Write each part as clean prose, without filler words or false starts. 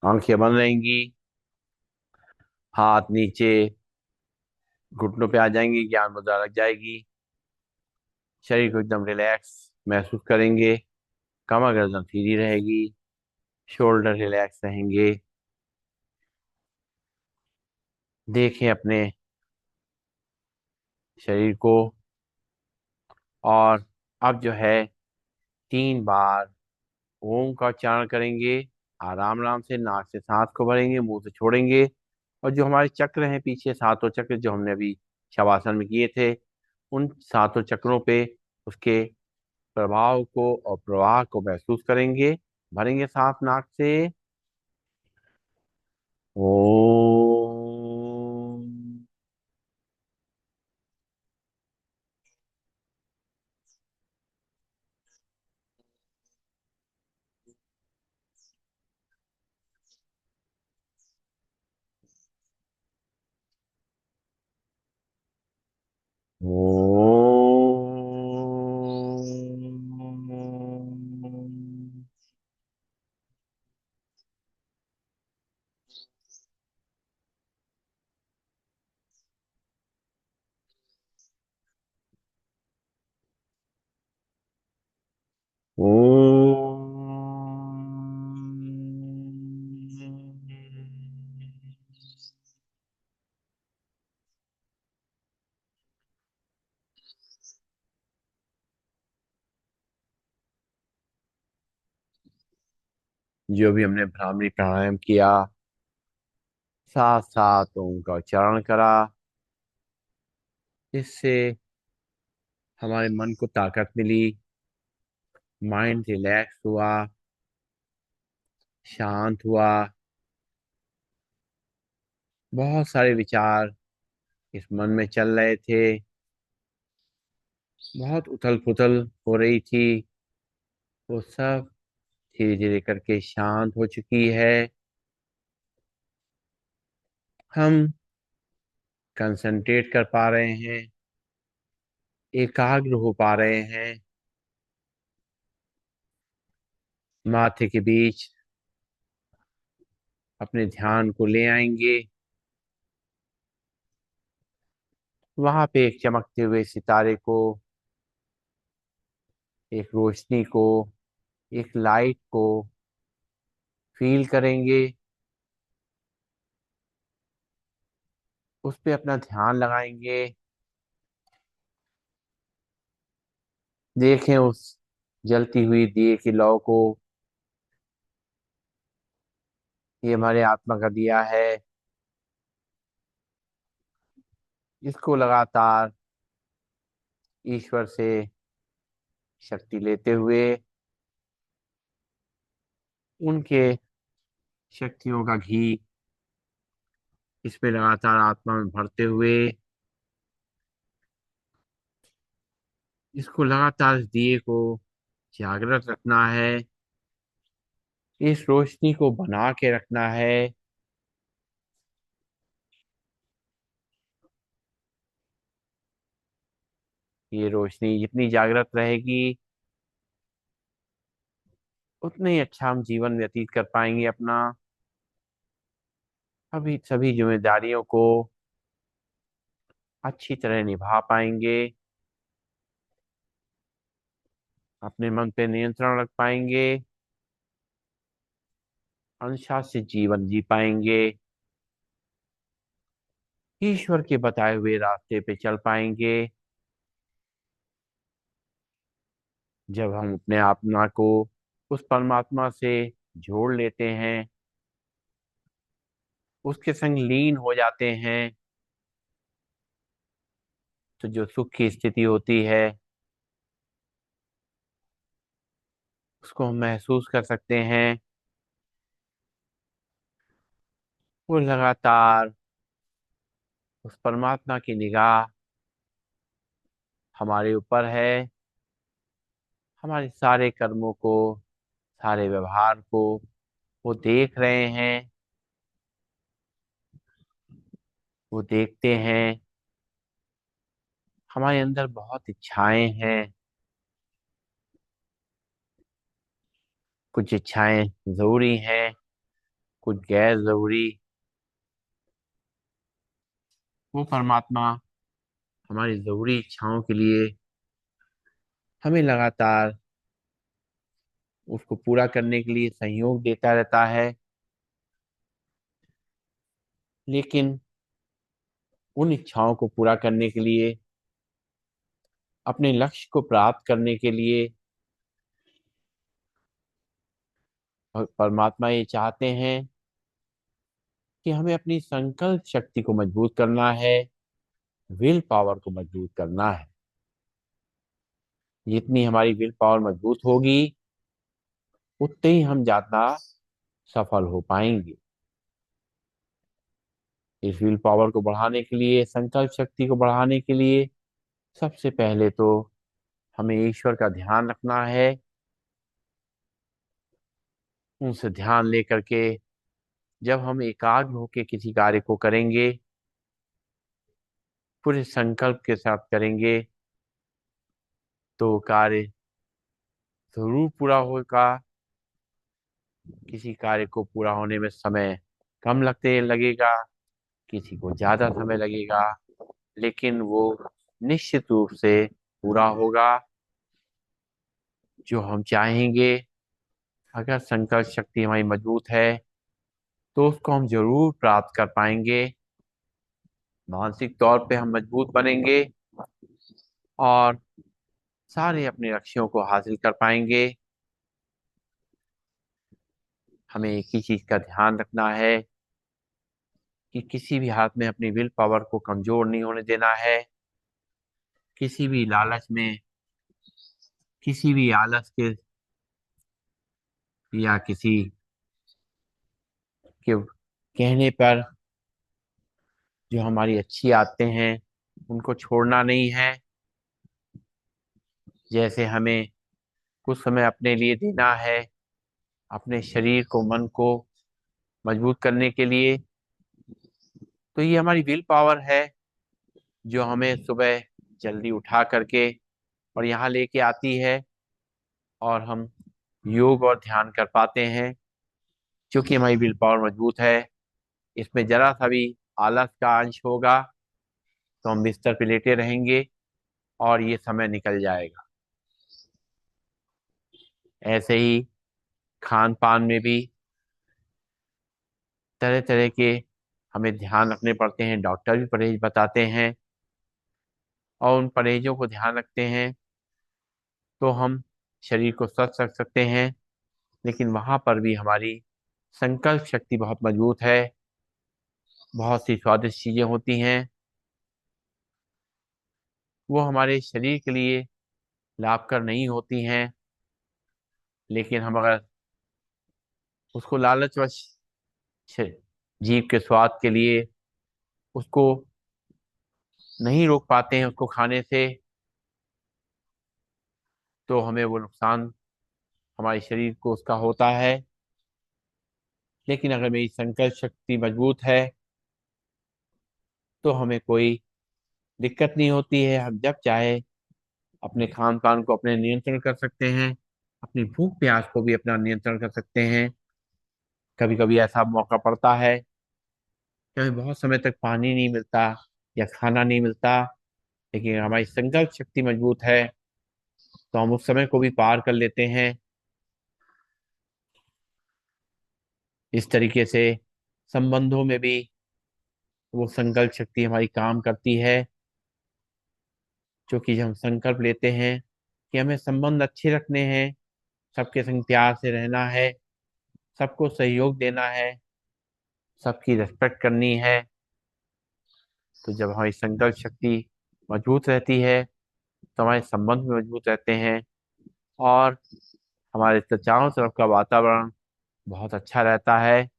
आंखें बंद रहेंगी। हाथ नीचे घुटनों पे आ जाएंगी, ज्ञान मुद्रा लग जाएगी। शरीर को एकदम रिलैक्स महसूस करेंगे। कमर गर्दन सीधी रहेगी। शोल्डर रिलैक्स रहेंगे। देखें अपने शरीर को। और अब जो है 3 बार ओम का उच्चारण करेंगे। आराम आराम से नाक से सांस को भरेंगे, मुंह से छोड़ेंगे। और जो हमारे चक्र हैं पीछे, सातों चक्र जो हमने अभी शवासन में किए थे, उन सातों चक्रों पे उसके प्रभाव को और प्रवाह को महसूस करेंगे। भरेंगे सांस नाक से। ओम। ओम। जो भी हमने भ्रामरी प्राणायाम किया, साथ साथ ओम का उच्चारण करा, इससे हमारे मन को ताकत मिली। माइंड रिलैक्स हुआ, शांत हुआ। बहुत सारे विचार इस मन में चल रहे थे। बहुत उथल पुथल हो रही थी। वो सब धीरे धीरे करके शांत हो चुकी है। हम कंसंट्रेट कर पा रहे हैं। एकाग्र हो पा रहे हैं। माथे के बीच अपने ध्यान को ले आएंगे। वहां पे एक चमकते हुए सितारे को, एक रोशनी को, एक लाइट को फील करेंगे। उस पे अपना ध्यान लगाएंगे। देखें उस जलती हुई दिए की लौ को। ये हमारे आत्मा का दिया है। इसको लगातार ईश्वर से शक्ति लेते हुए, उनके शक्तियों का घी इसमें लगातार आत्मा में भरते हुए, इसको लगातार इस दिए को जागृत रखना है। इस रोशनी को बना के रखना है। ये रोशनी जितनी जागृत रहेगी, उतने ही अच्छा हम जीवन व्यतीत कर पाएंगे अपना। अभी सभी जिम्मेदारियों को अच्छी तरह निभा पाएंगे। अपने मन पे नियंत्रण रख पाएंगे। अनुशासित जीवन जी पाएंगे। ईश्वर के बताए हुए रास्ते पे चल पाएंगे। जब हम अपने आत्मा को उस परमात्मा से जोड़ लेते हैं, उसके संग लीन हो जाते हैं, तो जो सुख की स्थिति होती है उसको हम महसूस कर सकते हैं। वो लगातार उस परमात्मा की निगाह हमारे ऊपर है। हमारे सारे कर्मों को, सारे व्यवहार को वो देख रहे हैं। वो देखते हैं। हमारे अंदर बहुत इच्छाएं हैं। कुछ इच्छाएं जरूरी हैं, कुछ गैर जरूरी, वो परमात्मा हमारी जरूरी इच्छाओं के लिए हमें लगातार उसको पूरा करने के लिए सहयोग देता रहता है। लेकिन उन इच्छाओं को पूरा करने के लिए, अपने लक्ष्य को प्राप्त करने के लिए, परमात्मा ये चाहते हैं कि हमें अपनी संकल्प शक्ति को मजबूत करना है, विल पावर को मजबूत करना है। जितनी हमारी विल पावर मजबूत होगी, उतने ही हम ज्यादा सफल हो पाएंगे। इस विल पावर को बढ़ाने के लिए, संकल्प शक्ति को बढ़ाने के लिए, सबसे पहले तो हमें ईश्वर का ध्यान रखना है। उनसे ध्यान लेकर के जब हम एकाग्र होकर किसी कार्य को करेंगे, पूरे संकल्प के साथ करेंगे, तो कार्य जरूर पूरा होगा। किसी कार्य को पूरा होने में समय कम लगते लगेगा, किसी को ज्यादा समय लगेगा, लेकिन वो निश्चित रूप से पूरा होगा जो हम चाहेंगे। अगर संकल्प शक्ति हमारी मजबूत है तो उसको हम जरूर प्राप्त कर पाएंगे। मानसिक तौर पे हम मजबूत बनेंगे और सारे अपने लक्ष्यों को हासिल कर पाएंगे। हमें एक ही चीज का ध्यान रखना है कि किसी भी हालत में अपनी विल पावर को कमजोर नहीं होने देना है। किसी भी लालच में, किसी भी आलस के या किसी के कहने पर जो हमारी अच्छी आदतें हैं उनको छोड़ना नहीं है। जैसे हमें कुछ समय अपने लिए देना है, अपने शरीर को, मन को मजबूत करने के लिए, तो ये हमारी विल पावर है जो हमें सुबह जल्दी उठा करके और यहाँ लेके आती है, और हम योग और ध्यान कर पाते हैं। क्योंकि हमारी विल पावर मजबूत है, इसमें जरा सा भी आलस का अंश होगा तो हम बिस्तर पे लेटे रहेंगे और ये समय निकल जाएगा। ऐसे ही खान पान में भी तरह तरह के हमें ध्यान रखने पड़ते हैं। डॉक्टर भी परहेज बताते हैं, और उन परहेजों को ध्यान रखते हैं तो हम शरीर को स्वस्थ रख सकते हैं। लेकिन वहां पर भी हमारी संकल्प शक्ति बहुत मजबूत है। बहुत सी स्वादिष्ट चीजें होती हैं, वो हमारे शरीर के लिए लाभकर नहीं होती हैं, लेकिन हम अगर उसको लालचवश जीभ के स्वाद के लिए उसको नहीं रोक पाते हैं उसको खाने से, तो हमें वो नुकसान हमारे शरीर को उसका होता है। लेकिन अगर मेरी संकल्प शक्ति मजबूत है तो हमें कोई दिक्कत नहीं होती है। हम जब चाहे अपने खान पान को अपने नियंत्रण कर सकते हैं, अपनी भूख प्यास को भी अपना नियंत्रण कर सकते हैं। कभी कभी ऐसा मौका पड़ता है कि हमें बहुत समय तक पानी नहीं मिलता या खाना नहीं मिलता, लेकिन हमारी संकल्प शक्ति मजबूत है तो हम उस समय को भी पार कर लेते हैं। इस तरीके से संबंधों में भी वो संकल्प शक्ति हमारी काम करती है। क्योंकि जब हम संकल्प लेते हैं कि हमें संबंध अच्छे रखने हैं, सबके संग प्यार से रहना है, सबको सहयोग देना है, सबकी रेस्पेक्ट करनी है, तो जब हमारी संकल्प शक्ति मजबूत रहती है तो हमारे संबंध भी मजबूत रहते हैं, और हमारे चारों तरफ का वातावरण बहुत अच्छा रहता है।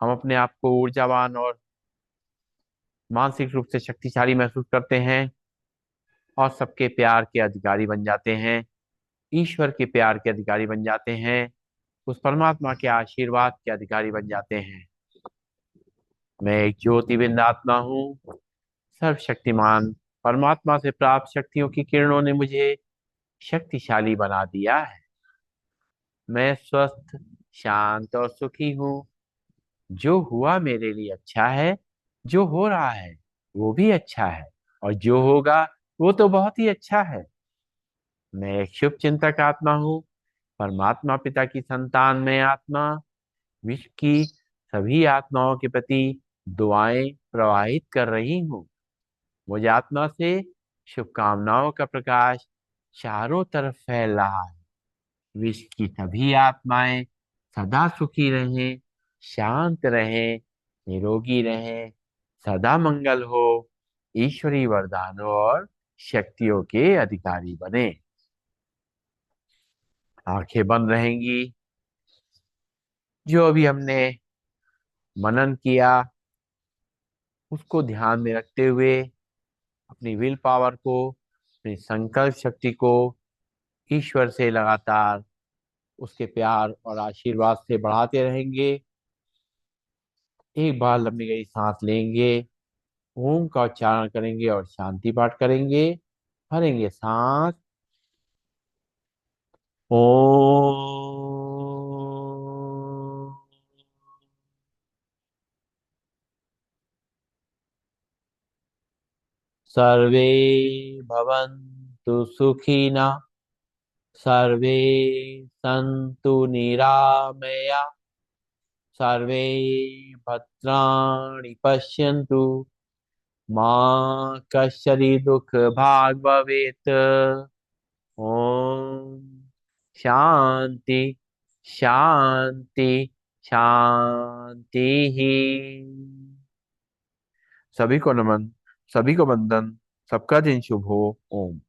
हम अपने आप को ऊर्जावान और मानसिक रूप से शक्तिशाली महसूस करते हैं, और सबके प्यार के अधिकारी बन जाते हैं, ईश्वर के प्यार के अधिकारी बन जाते हैं, उस परमात्मा के आशीर्वाद के अधिकारी बन जाते हैं। मैं एक ज्योतिबिंद आत्मा हूँ। सर्वशक्तिमान परमात्मा से प्राप्त शक्तियों की किरणों ने मुझे शक्तिशाली बना दिया है। मैं स्वस्थ, शांत और सुखी हूँ। जो हुआ मेरे लिए अच्छा है, जो हो रहा है वो भी अच्छा है, और जो होगा वो तो बहुत ही अच्छा है। मैं एक शुभ चिंतक आत्मा हूँ, परमात्मा पिता की संतान में आत्मा, विश्व की सभी आत्माओं के प्रति दुआएं प्रवाहित कर रही हूँ। मुझ आत्मा से शुभकामनाओं का प्रकाश चारों तरफ फैल रहा है। विश्व की सभी आत्माएं सदा सुखी रहें, शांत रहें, निरोगी रहें, सदा मंगल हो, ईश्वरी वरदानों और शक्तियों के अधिकारी बने। आंखें बंद रहेंगी। जो अभी हमने मनन किया उसको ध्यान में रखते हुए अपनी विल पावर को, अपनी संकल्प शक्ति को ईश्वर से लगातार उसके प्यार और आशीर्वाद से बढ़ाते रहेंगे। एक बार लंबी गई सांस लेंगे, ओम का उच्चारण करेंगे और शांति पाठ करेंगे। भरेंगे सांस। ओम। सर्वे भवन्तु सुखिनः, सर्वे सन्तु निरामया, सर्वे भद्राणि पश्यन्तु, माँ कश्चित् दुख भाग भवेत्। ओम शांति शांति शांति ही। सभी को नमन, सभी को वंदन, सबका दिन शुभ हो। ओम।